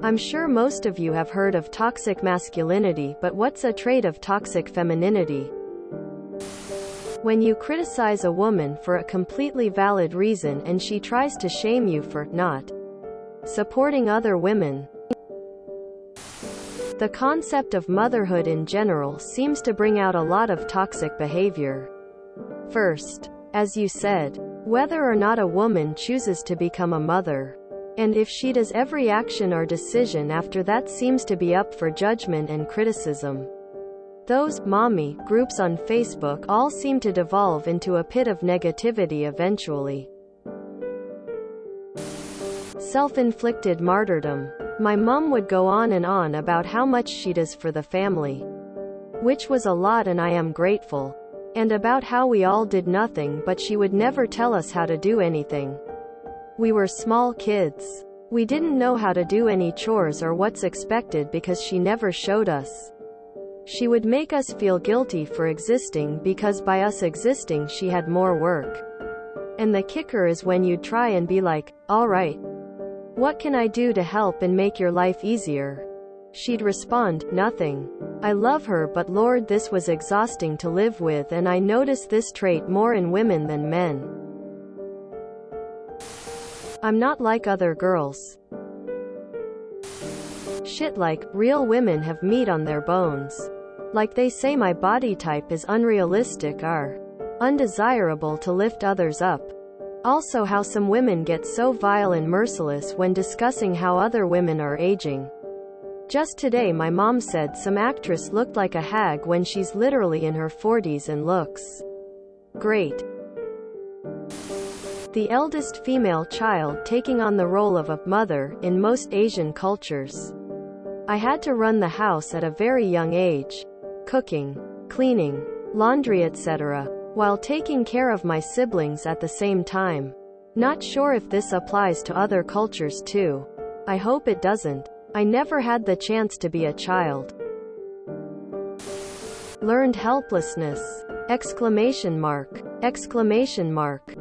I'm sure most of you have heard of toxic masculinity, but what's a trait of toxic femininity? When you criticize a woman for a completely valid reason and she tries to shame you for not supporting other women. The concept of motherhood in general seems to bring out a lot of toxic behavior. First, as you said, whether or not a woman chooses to become a mother, and if she does, every action or decision after that seems to be up for judgment and criticism. Those mommy groups on Facebook all seem to devolve into a pit of negativity eventually. Self-inflicted martyrdom. My mom would go on and on about how much she does for the family, which was a lot and I am grateful, and about how we all did nothing but she would never tell us how to do anything. We were small kids. We didn't know how to do any chores or what's expected because she never showed us. She would make us feel guilty for existing because by us existing she had more work. And the kicker is when you'd try and be like, all right, what can I do to help and make your life easier? She'd respond, nothing. I love her, but Lord, this was exhausting to live with, and I notice this trait more in women than men. I'm not like other girls. Shit, like, real women have meat on their bones. Like they say my body type is unrealistic or undesirable to lift others up. Also how some women get so vile and merciless when discussing how other women are aging. Just today my mom said some actress looked like a hag when she's literally in her 40s and looks great. The eldest female child taking on the role of a mother in most Asian cultures. I had to run the house at a very young age, cooking, cleaning, laundry, etc., while taking care of my siblings at the same time. Not sure if this applies to other cultures too. I hope it doesn't. I never had the chance to be a child. Learned helplessness! Exclamation mark! Exclamation mark!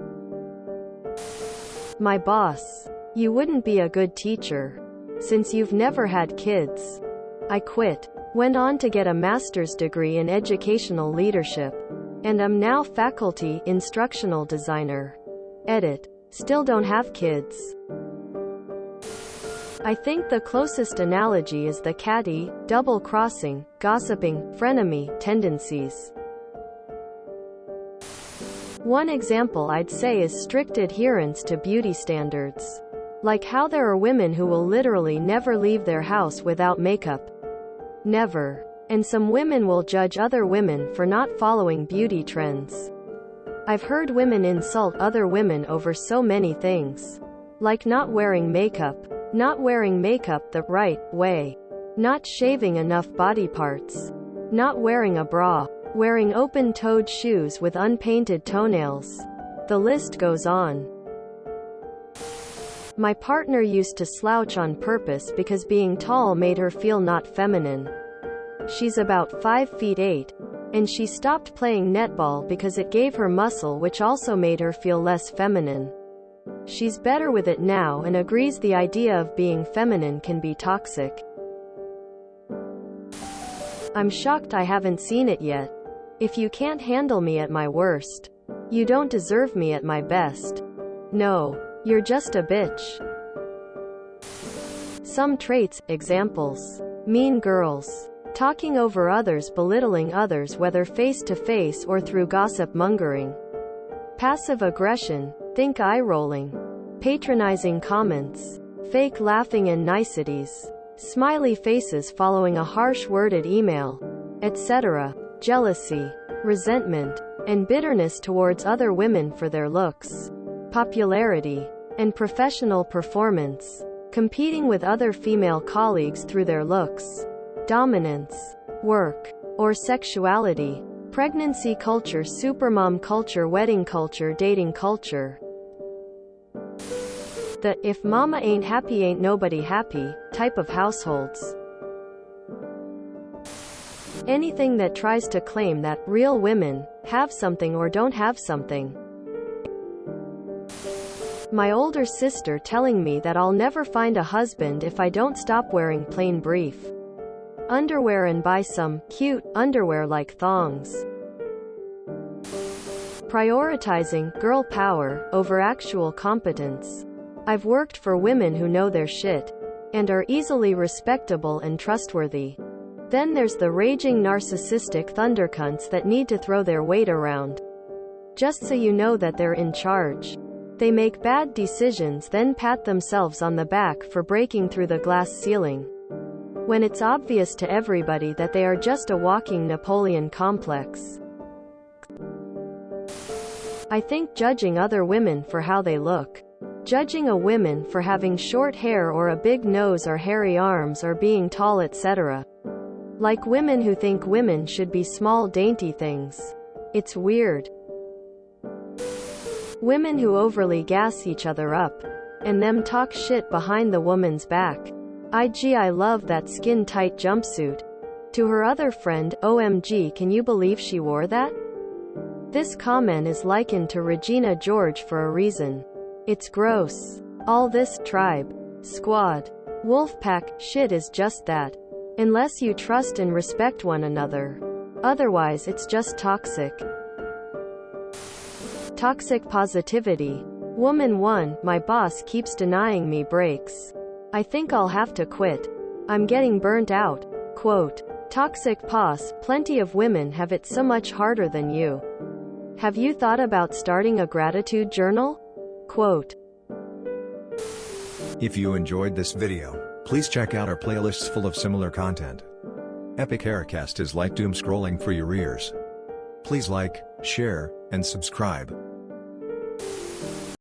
My boss. You wouldn't be a good teacher. Since you've never had kids. I quit. Went on to get a master's degree in educational leadership. And I'm now faculty instructional designer. Edit. Still don't have kids. I think the closest analogy is the catty, double-crossing, gossiping, frenemy tendencies. One example I'd say is strict adherence to beauty standards. Like how there are women who will literally never leave their house without makeup. Never. And some women will judge other women for not following beauty trends. I've heard women insult other women over so many things. Like not wearing makeup the right way, not shaving enough body parts, not wearing a bra, wearing open-toed shoes with unpainted toenails. The list goes on. My partner used to slouch on purpose because being tall made her feel not feminine. She's about 5'8", and she stopped playing netball because it gave her muscle, which also made her feel less feminine. She's better with it now and agrees the idea of being feminine can be toxic. I'm shocked I haven't seen it yet. If you can't handle me at my worst, you don't deserve me at my best. No, you're just a bitch. Some traits, examples. Mean girls. Talking over others, belittling others whether face-to-face or through gossip mongering. Passive aggression. Think eye-rolling. Patronizing comments. Fake laughing and niceties. Smiley faces following a harsh worded email, etc. Jealousy, resentment, and bitterness towards other women for their looks, popularity, and professional performance. Competing with other female colleagues through their looks, dominance, work, or sexuality. Pregnancy culture, supermom culture, wedding culture, dating culture. The "if mama ain't happy ain't nobody happy" type of households. Anything that tries to claim that real women have something or don't have something. My older sister telling me that I'll never find a husband if I don't stop wearing plain brief underwear and buy some cute underwear like thongs. Prioritizing girl power over actual competence. I've worked for women who know their shit and are easily respectable and trustworthy. Then there's the raging narcissistic thundercunts that need to throw their weight around just so you know that they're in charge. They make bad decisions, then pat themselves on the back for breaking through the glass ceiling, when it's obvious to everybody that they are just a walking Napoleon complex. I think judging other women for how they look. Judging a woman for having short hair or a big nose or hairy arms or being tall, etc. Like women who think women should be small dainty things. It's weird. Women who overly gas each other up and them talk shit behind the woman's back. I love that skin-tight jumpsuit. To her other friend, OMG, can you believe she wore that? This comment is likened to Regina George for a reason. It's gross. All this tribe, squad, wolfpack shit is just that. Unless you trust and respect one another. Otherwise it's just toxic. Toxic positivity. Woman 1, my boss keeps denying me breaks. I think I'll have to quit. I'm getting burnt out. Quote. Toxic pos, plenty of women have it so much harder than you. Have you thought about starting a gratitude journal? Quote. If you enjoyed this video, please check out our playlists full of similar content. Epic Haircast is like doom scrolling for your ears. Please like, share, and subscribe.